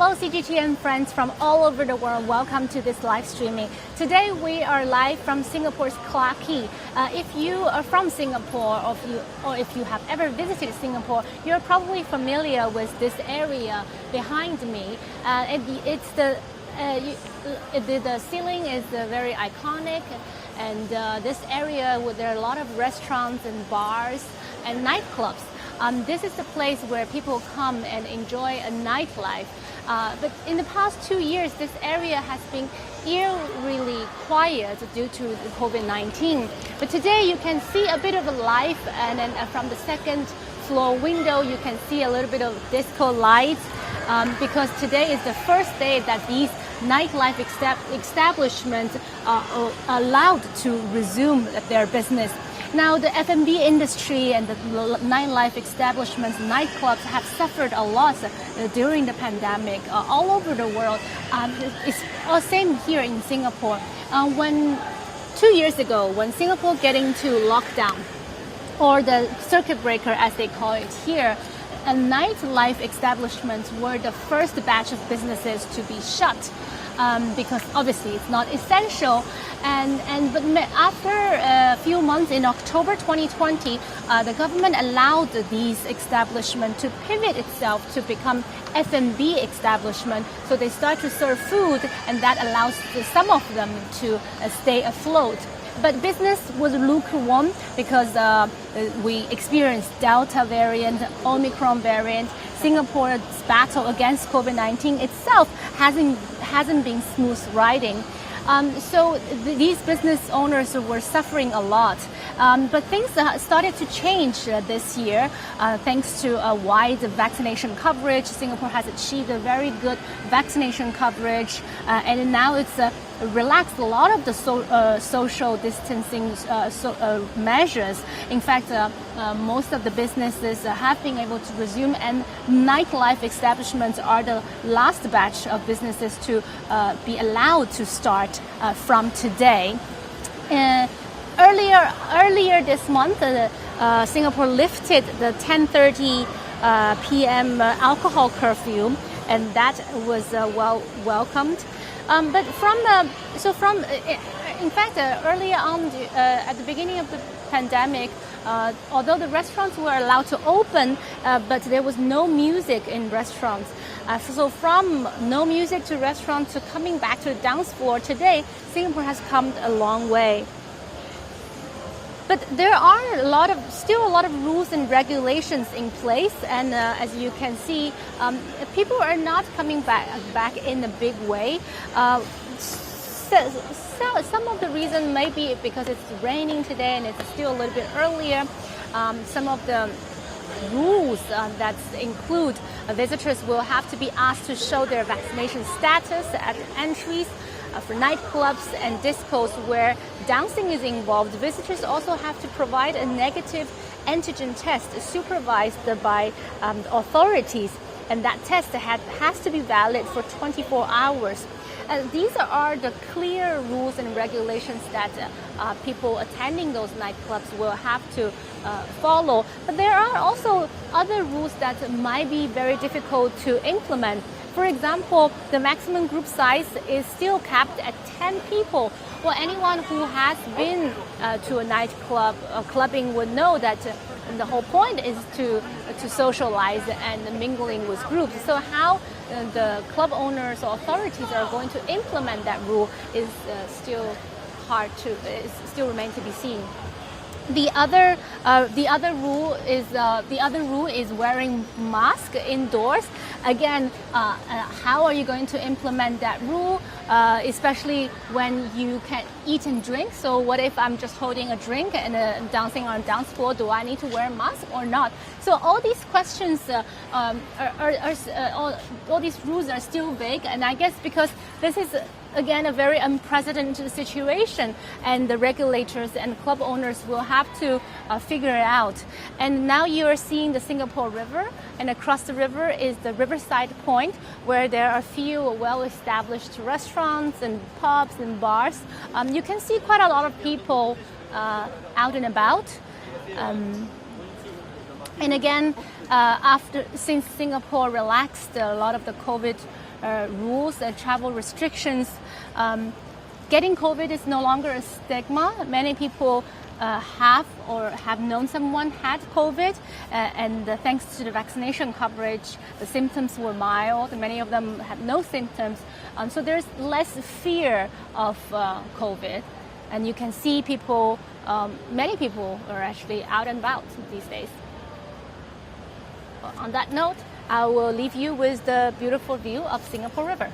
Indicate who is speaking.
Speaker 1: Hello CGTN friends from all over the world, welcome to this live streaming. Today we are live from Singapore's Clarke Quay. If you are from Singapore or if you have ever visited Singapore, you're probably familiar with this area behind me. The ceiling is very iconic, and this area where there are a lot of restaurants and bars and nightclubs. This is the place where people come and enjoy a nightlife. But in the past 2 years, this area has been eerily quiet due to the COVID-19. But today you can see a bit of a life, and then from the second floor window you can see a little bit of disco lights, because today is the first day that these nightlife establishments are allowed to resume their business. Now, the F&B industry and the nightlife establishments, nightclubs have suffered a lot during the pandemic all over the world. It's the same here in Singapore. 2 years ago, when Singapore get into lockdown, or the circuit breaker as they call it here, nightlife establishments were the first batch of businesses to be shut. Because obviously it's not essential, but after a few months in October 2020, the government allowed these establishments to pivot itself to become F&B establishment. So they start to serve food, and that allows some of them to stay afloat. But business was lukewarm because we experienced Delta variant, Omicron variant. Singapore's battle against COVID-19 itself hasn't been smooth riding. So these business owners were suffering a lot. But things started to change this year thanks to a wide vaccination coverage. Singapore has achieved a very good vaccination coverage, and now it's relaxed a lot of the social distancing measures. In fact, most of the businesses have been able to resume, and nightlife establishments are the last batch of businesses to be allowed to start from today. Earlier this month, Singapore lifted the 10:30 p.m. alcohol curfew, and that was well welcomed. But in fact, earlier on, at the beginning of the pandemic, although the restaurants were allowed to open, but there was no music in restaurants. So from no music to restaurants to coming back to the dance floor today, Singapore has come a long way. But there are still a lot of rules and regulations in place, and as you can see, people are not coming back in a big way. Some of the reason may be because it's raining today and it's still a little bit earlier. Some of the rules that include visitors will have to be asked to show their vaccination status at entries. For nightclubs and discos where dancing is involved, visitors also have to provide a negative antigen test supervised by authorities, and that test has to be valid for 24 hours. These are the clear rules and regulations that people attending those nightclubs will have to follow. But there are also other rules that might be very difficult to implement. For example, the maximum group size is still capped at 10 people. Well, anyone who has been to a nightclub or clubbing would know that the whole point is to socialize and mingling with groups. So how the club owners or authorities are going to implement that rule is still remains to be seen. The other rule is wearing mask indoors. Again, how are you going to implement that rule, especially when you can eat and drink? So what if I'm just holding a drink and dancing on a dance floor? Do I need to wear a mask or not? So all these questions all these rules are still vague, and I guess because this is again a very unprecedented situation, and the regulators and club owners will have to figure it out. And now you are seeing the Singapore River, and across the river is the Riverside Point, where there are a few well-established restaurants and pubs and bars. You can see quite a lot of people out and about. And again, since Singapore relaxed a lot of the COVID rules and travel restrictions, getting COVID is no longer a stigma. Many people have or have known someone had COVID, and thanks to the vaccination coverage, the symptoms were mild. Many of them had no symptoms, so there's less fear of COVID, and you can see people. Many people are actually out and about these days. On that note, I will leave you with the beautiful view of Singapore River.